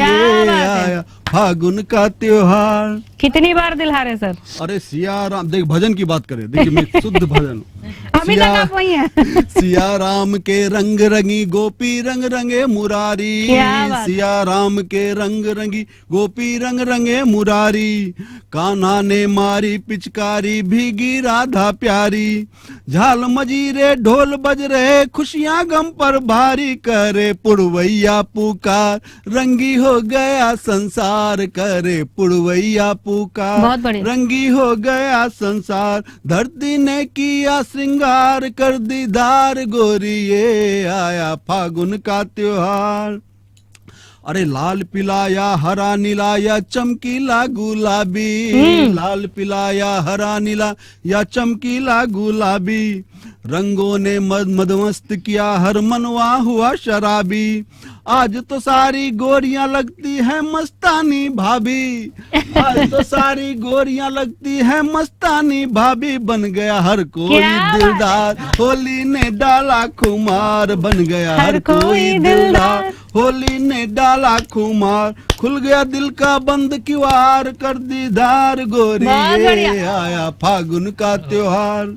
आया फागुन का त्योहार। कितनी बार दिल हारे सर? अरे सिया राम, देख भजन की बात करें, देखिए मैं शुद्ध भजन अभी तक आप वही हैं। सिया राम के रंग रंगी गोपी रंग रंगे मुरारी। सिया राम के रंग रंगी गोपी रंग रंगे मुरारी। कान्हा ने मारी पिचकारी भीगी राधा प्यारी। झाल मजीरे ढोल बज रहे खुशियां गम पर भारी। करे पुड़वैया पुकार, रंगी हो गया संसार। करे पुड़वैया पुकार, रंगी हो गया संसार। धरती ने किया श्रृंगार, कर दीदार गोरी ये। आया फागुन का त्योहार। अरे लाल पीला या हरा नीला या चमकीला गुलाबी। लाल पीला या हरा नीला या चमकीला गुलाबी। रंगों ने मदमस्त किया हर मनवा हुआ शराबी। आज तो सारी गोरियां लगती है मस्तानी भाभी। आज तो सारी गोरियां लगती है मस्तानी भाभी। बन गया हर कोई दिलदार, होली ने डाला खुमार। बन गया हर कोई दिलदार, होली ने डाला खुमार। खुल गया दिल का बंद किवार, कर दीदार गोरी ये। आया फागुन का त्योहार।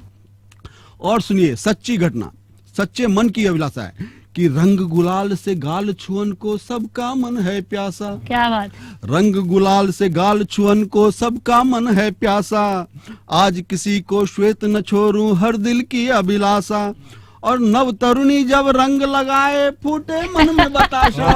और सुनिए सच्ची घटना, सच्चे मन की अभिलाषा है कि रंग गुलाल से गाल छुअन को सबका मन है प्यासा। क्या बात। रंग गुलाल से गाल छुअन को सबका मन है प्यासा। आज किसी को श्वेत न छोड़ूं हर दिल की अभिलाषा। और नव तरुणी जब रंग लगाए फूटे मन में बताशा।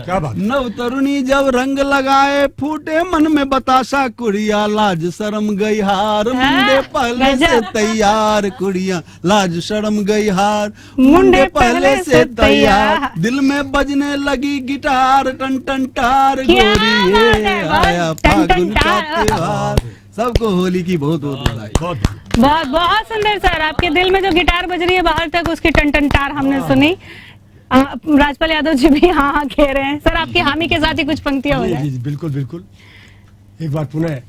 क्या बात। नव तरुणी जब रंग लगाए फूटे मन में बताशा। कुड़िया लाज शर्म गई हार, मुंडे पहले से तैयार। कुड़िया लाज शर्म गई हार, मुंडे पहले से तैयार। दिल में बजने लगी गिटार, टन टन टार गोरी ये। आया फागुन का त्योहार। सबको होली की बहुत बहुत बधाई। बहुत बहुत सुंदर सर, आपके दिल में जो गिटार बज रही है बाहर तक उसकी टन टन टार हमने सुनी। राजपाल यादव जी भी हाँ हाँ कह रहे हैं। सर आपकी हामी के साथ ही कुछ पंक्तियां हो जाए। बिल्कुल बिल्कुल। एक बार पुनः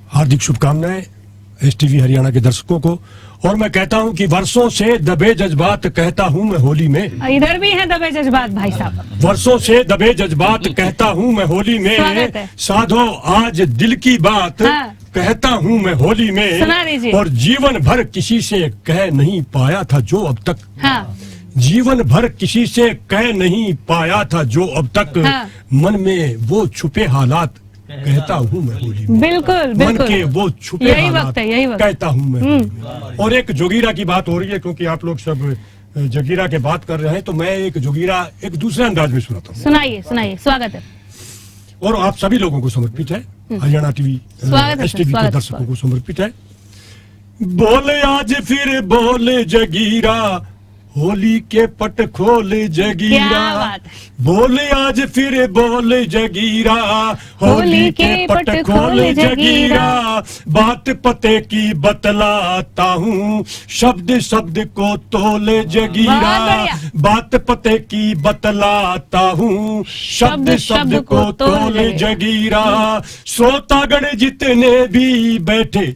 हार्दिक शुभकामनाएं एसटीवी हरियाणा के दर्शकों को। और मैं कहता हूं कि वर्षों से दबे जज्बात कहता हूं मैं होली में। इधर भी हैं दबे जज्बात भाई साहब। वर्षों से दबे जज्बात कहता हूं मैं होली में। साधो आज दिल की बात कहता हूं मैं होली में। सुना दीजिए। और जीवन भर किसी से कह नहीं पाया था जो अब तक। जीवन भर किसी से कह नहीं पाया था जो अब तक। मन में वो छुपे हालात कहता हूँ मैं होली में। बिल्कुल मन के वो छुपे यही वक्त है, यही वक्त कहता हूँ मैं। और एक जोगीरा की बात हो रही है क्योंकि आप लोग सब जगीरा के बात कर रहे हैं तो मैं एक जोगीरा एक दूसरे अंदाज में सुनाता हूँ सुनाइए सुनाइए, स्वागत है। और आप सभी लोगों को समर्पित है, हरियाणा टीवी स्वागत है, एस टीवी के स्वागत है, दर्शकों को समर्पित है। बोले आज फिर बोले जगीरा, होली के पट खोले जगीरा। क्या बात है। बोले आज फिर बोले जगीरा, होली के पट खोले जगीरा। बात पते की बतलाता हूँ, शब्द शब्द को तोले जगीरा। बहुत बढ़िया। बात पते की बतलाता हूँ, शब्द शब्द को तोले जगीरा। श्रोतागण जितने भी बैठे,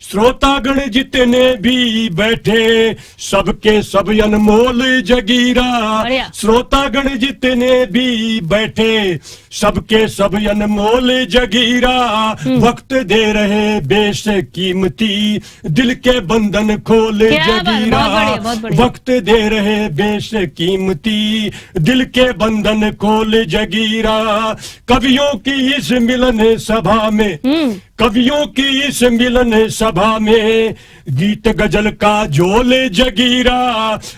श्रोतागण जितने भी बैठे, सबके सब अनमोल जगीरा। बढ़िया। श्रोतागण जितने भी बैठे, सबके सब अनमोल जगीरा। वक्त दे रहे बेश कीमती, दिल के बंधन खोले क्या बात, जगीरा। बहुत बढ़िया, बहुत बढ़िया। वक्त दे रहे बेश कीमती, दिल के बंधन खोले जगीरा। कवियों की इस मिलन सभा में, कवियों की इस मिलन सभा में, गीत गजल का झोले जगीरा।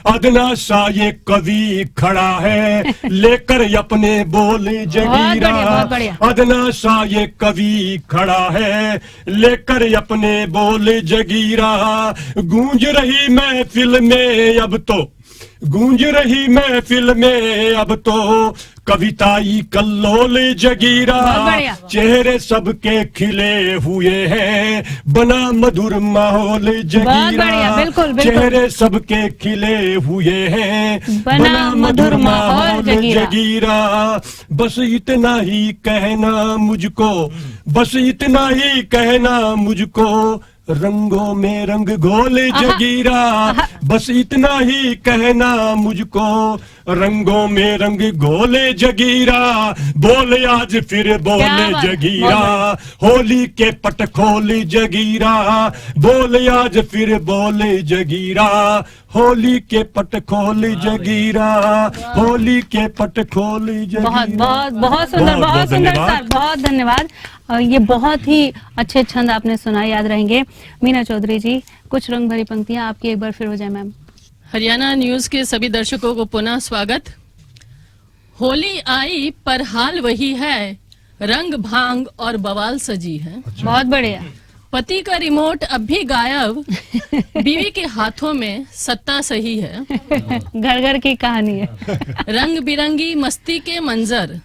अदना सा ये कवि खड़ा है, लेकर अपने बोले जगीरा। बहुत बढ़िया। अदना सा ये कवि खड़ा है, लेकर अपने बोले जगीरा। गूंज रही महफिल में अब तो, गूंज रही महफिल में अब तो, कविताई कल्लोल जगीरा। बहुत बढ़िया। चेहरे सबके खिले हुए हैं, बना मधुर माहौल जगीरा। बहुत बढ़िया, बिल्कुल, बिल्कुल। चेहरे सबके खिले हुए हैं, बना मधुर माहौल जगीरा। जगीरा। बस इतना ही कहना मुझको, बस इतना ही कहना मुझको, रंगों में रंग घोले जगीरा। बस इतना ही कहना मुझको, रंगों में रंग घोले जगीरा। बोले आज फिर बोले क्या बात, जगीरा, होली के पट खोले जगीरा। बोले आज फिर बोले जगीरा, होली के पट खोले जगीरा। होली के पट खोले जगीरा। बहुत बहुत बहुत सुंदर, बहुत सुंदर धन्यवाद। सर, बहुत धन्यवाद। ये बहुत ही अच्छे छंद आपने सुना, याद रहेंगे। मीना चौधरी जी, कुछ रंग भरी पंक्तियां आपकी एक बार फिर हो जाए मैम। हरियाणा न्यूज के सभी दर्शकों को पुनः स्वागत। होली आई पर हाल वही है, रंग भांग और बवाल सजी है। बहुत बढ़िया। पति का रिमोट अब भी गायब, बीवी के हाथों में सत्ता सही है। घर घर की कहानी है। रंग बिरंगी मस्ती के मंजर,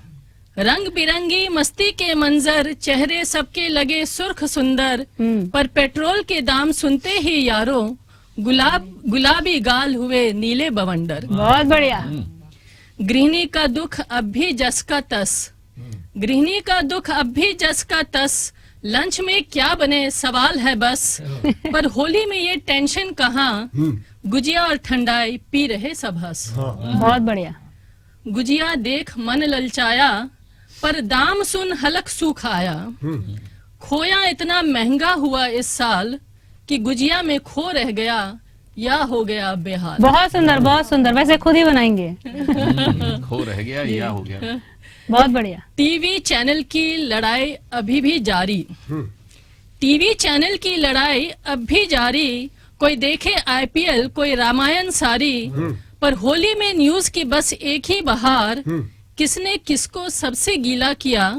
रंग बिरंगी मस्ती के मंजर, चेहरे सबके लगे सुर्ख सुंदर। पर पेट्रोल के दाम सुनते ही यारों, गुलाबी गाल हुए नीले बवंडर। बहुत बढ़िया। गृहिणी का दुख अब भी जस का तस, गृहिणी का दुख अब भी जस का तस। लंच में क्या बने सवाल है बस, पर होली में ये टेंशन कहाँ, गुजिया और ठंडाई पी रहे सब हंस। बहुत बढ़िया। गुजिया देख मन ललचाया, पर दाम सुन हलक सूख आया। खोया इतना महंगा हुआ इस साल, कि गुजिया में खो रह गया या हो गया बेहाल। बहुत सुंदर, बहुत सुंदर। वैसे खुद ही बनाएंगे। खो रह गया या हो गया। बहुत बढ़िया। टीवी चैनल की लड़ाई अभी भी जारी, टीवी चैनल की लड़ाई अब भी जारी। कोई देखे आईपीएल, कोई रामायण सारी। पर होली में न्यूज की बस एक ही बहार, किसने किसको सबसे गीला किया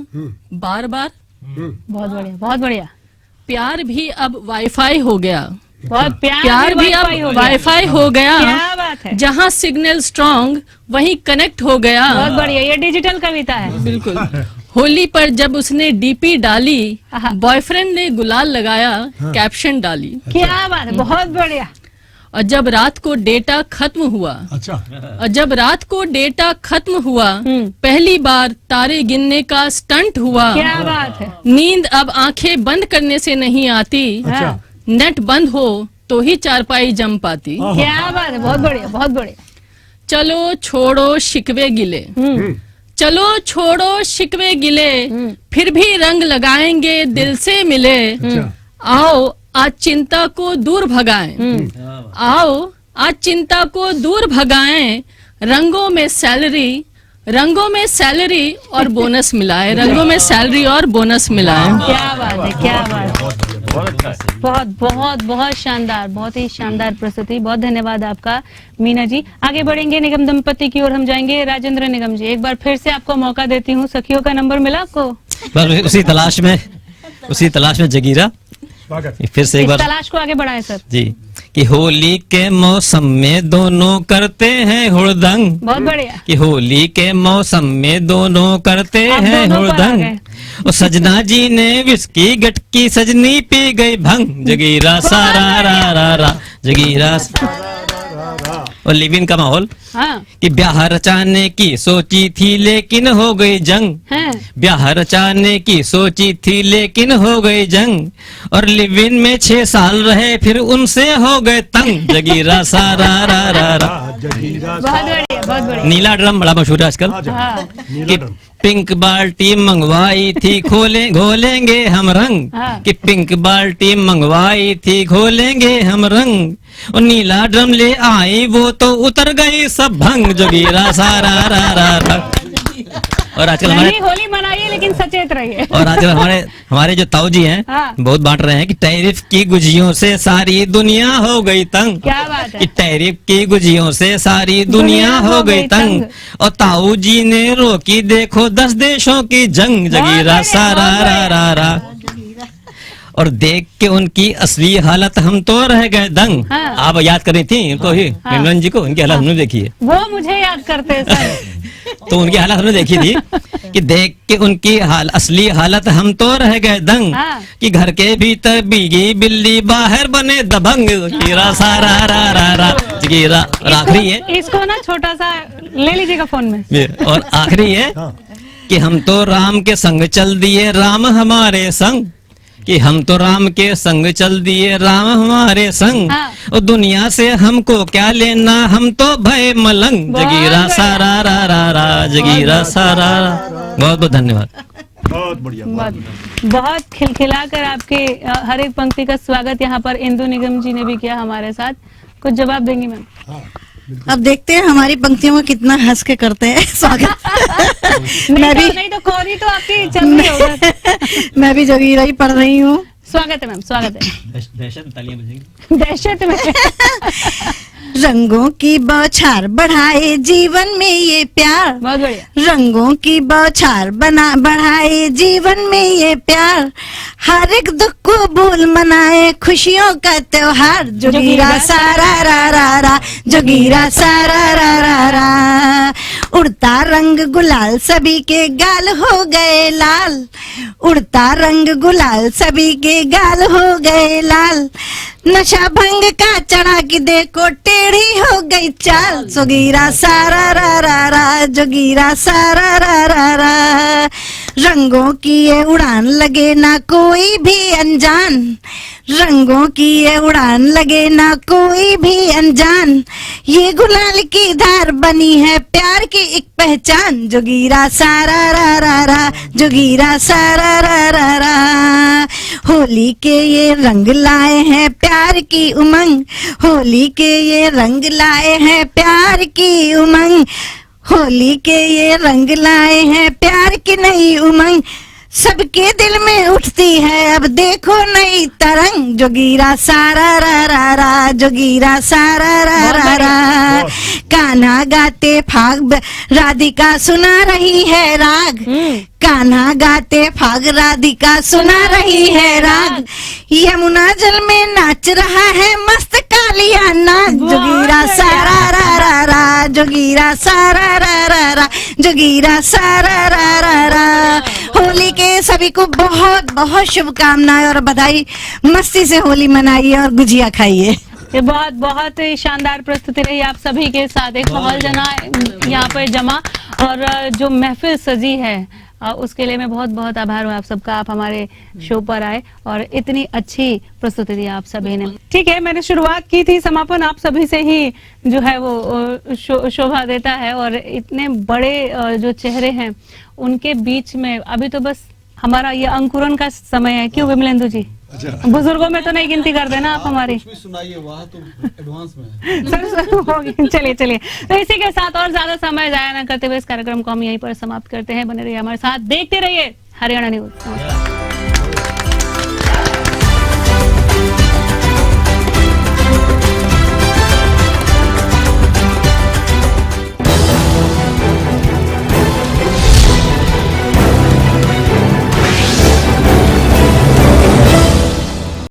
बार बार। बहुत बढ़िया, बहुत बढ़िया। प्यार भी अब वाईफाई हो गया, बहुत प्यार भी अब वाईफाई हो गया। वाईफाई हो गया। क्या बात है। जहाँ सिग्नल स्ट्रॉन्ग वहीं कनेक्ट हो गया। बहुत बढ़िया, ये डिजिटल कविता है। बिल्कुल। होली पर जब उसने डीपी डाली, बॉयफ्रेंड ने गुलाल लगाया, कैप्शन डाली। क्या बात है, बहुत बढ़िया। और जब रात को डेटा खत्म हुआ, अच्छा, और जब रात को डेटा खत्म हुआ, पहली बार तारे गिनने का स्टंट हुआ। क्या बात है। नींद अब आंखें बंद करने से नहीं आती, अच्छा। नेट बंद हो तो ही चारपाई जम पाती। क्या बात है, बहुत बढ़िया, बहुत बढ़िया। चलो छोड़ो शिकवे गिले, चलो छोड़ो शिकवे गिले, फिर भी रंग लगाएंगे दिल से मिले। आओ आज चिंता को दूर भगाएं, आओ आज चिंता को दूर भगाएं। रंगों में सैलरी, रंगों में सैलरी और बोनस मिलाए, रंगों में सैलरी और बोनस मिलाए। क्या बात है, क्या बात है। बहुत बहुत बहुत शानदार, बहुत ही शानदार प्रस्तुति। बहुत धन्यवाद आपका मीना जी। आगे बढ़ेंगे निगम दंपति की ओर, हम जाएंगे राजेंद्र निगम जी। एक बार फिर से आपको मौका देती हूँ, सखियों का नंबर मिला आपको? पर उसी तलाश में जगीरा फिर से एक बार तलाश को आगे बढ़ाएं सर जी। कि होली के मौसम में दोनों करते हैं हुड़दंग। बहुत बढ़िया। कि होली के मौसम में दोनों करते आप हैं दोनों पर आ हुड़दंग। गए। और सजना जी ने विस्की गटकी, सजनी पी गई भंग। जगीरा सारा रा रा रा, जगीरा। और लिविन का माहौल। हाँ। कि ब्याह रचाने की सोची थी लेकिन हो गई जंग। हैं? ब्याह रचाने की सोची थी लेकिन हो गई जंग। और लिविन में 6 साल रहे फिर उनसे हो गए तंग। जगीरा सारा रा रा रा। बहुत बढ़िया, बहुत बढ़िया। नीला ड्रम बड़ा मशहूर है आजकल। हाँ। कि पिंक बाल्टी मंगवाई थी घोलेंगे हम रंग। हाँ। कि पिंक बाल्टी मंगवाई थी घोलेंगे हम रंग। और नीला ड्रम ले आई वो तो उतर गई सब भंग। जोगीरा सारा रा रा रा। और आजकल नहीं, होली मनाइए लेकिन सचेत रहिए। और आजकल हमारे जो ताऊ जी हैं हाँ। बहुत बांट रहे हैं कि टैरिफ की गुजियों से सारी दुनिया हो गई तंग। क्या बात है। कि टैरिफ की गुजियों से सारी दुनिया हो गई तंग। और ताऊ जी ने रोकी देखो 10 देशों की जंग। जगीरा सारा रा रा रा। और देख के उनकी असली हालत हम तो रह गए दंग। हाँ। आप याद कर रही थी उनको ही, इमरान जी को, उनकी हालत हमने देखी है। वो मुझे याद करते हैं सर। तो उनकी हालत हमने देखी थी कि देख के उनकी असली हालत हम तो रह गए दंग। हाँ। कि घर के भीतर बीगी बिल्ली बाहर बने दबंग। गिरा सारा रा रा रा। गिरा। और आखिरी है, इसको ना छोटा सा ले लीजिएगा फोन में। और आखिरी है कि हम तो राम के संग चल दिए राम हमारे संग। कि हम तो राम के संग चल दिए राम हमारे संग। हाँ। और दुनिया से हमको क्या लेना, हम तो भय मलंग। बहुत जगीरा बढ़िया। सारा रा रा रा। जगीरा सारा रा। बहुत बहुत धन्यवाद। बहुत बढ़िया। बहुत खिलखिला कर आपके हर एक पंक्ति का स्वागत यहाँ पर इंदु निगम जी ने भी किया हमारे साथ। कुछ जवाब देंगी मैम? अब देखते हैं हमारी पंक्तियों को कितना हंस के करते हैं स्वागत। नहीं तो कोरी तो आपकी चल रही होगा। मैं भी जोगीरा ही पढ़ रही हूँ। स्वागत है मैम, स्वागत है। दहशत तालियां बजेंगी। दहशत में। रंगों की बौछार बढ़ाए जीवन में ये प्यार। बहुत बढ़िया। रंगों की बौछार बढ़ाए जीवन में ये प्यार। हर एक दुख को भूल मनाए खुशियों का त्योहार। जोगीरा सारा रा रा रा। जोगीरा सारा रा रा रा। उड़ता रंग गुलाल सभी के गाल हो गए लाल। उड़ता रंग गुलाल सभी के गाल हो गए लाल। नशा भंग का चढ़ा की देखो टेढ़ी हो गई चाल। जोगीरा सारा रा रा रा। जोगीरा सारा रा रा रा। रंगों की ये उड़ान लगे ना कोई भी अनजान। रंगों की ये उड़ान लगे ना कोई भी अनजान। ये गुलाल की धार बनी है प्यार की एक पहचान। जोगीरा सारा रा रा रा। जोगीरा सारा रा रा रा। होली के ये रंग लाए हैं प्यार की उमंग। होली के ये रंग लाए हैं प्यार की उमंग। होली के ये रंग लाए हैं प्यार की नई उमंग। सबके दिल में उठती है अब देखो नई तरंग। जोगीरा सारा रा रा रा। जोगीरा सारा रा रा रा। कान्हा गाते फाग राधिका सुना रही है राग। कान्हा गाते फाग राधिका सुना रही है राग। यमुना जल में नाच रहा है मस्त कालिया नाग। जोगीरा सारा रा रा रा। जोगीरा सारा रा रा रा। जोगीरा सारा रा रा रा। होली के सभी को बहुत बहुत शुभकामनाएं और बधाई। मस्ती से होली मनाइए और गुजिया खाइए। ये बहुत बहुत ही शानदार प्रस्तुति रही आप सभी के साथ। एक माहौल जना यहाँ पर जमा और जो महफिल सजी है उसके लिए मैं बहुत बहुत आभार हूँ आप सबका। आप हमारे शो पर आए और इतनी अच्छी प्रस्तुति दी आप सभी ने। ठीक है, मैंने शुरुआत की थी, समापन आप सभी से ही जो है वो शोभा देता है। और इतने बड़े जो चेहरे हैं उनके बीच में अभी तो बस हमारा ये अंकुरन का समय है। क्यों विमलेंदु जी? बुजुर्गों में तो नहीं गिनती कर देना आप हमारी। सुनाइए, वहाँ तो एडवांस में सर चलिए चलिए। तो इसी के साथ और ज्यादा समय जाया ना करते हुए इस कार्यक्रम को हम यहीं पर समाप्त करते हैं। बने रहिए हमारे साथ, देखते रहिए हरियाणा न्यूज।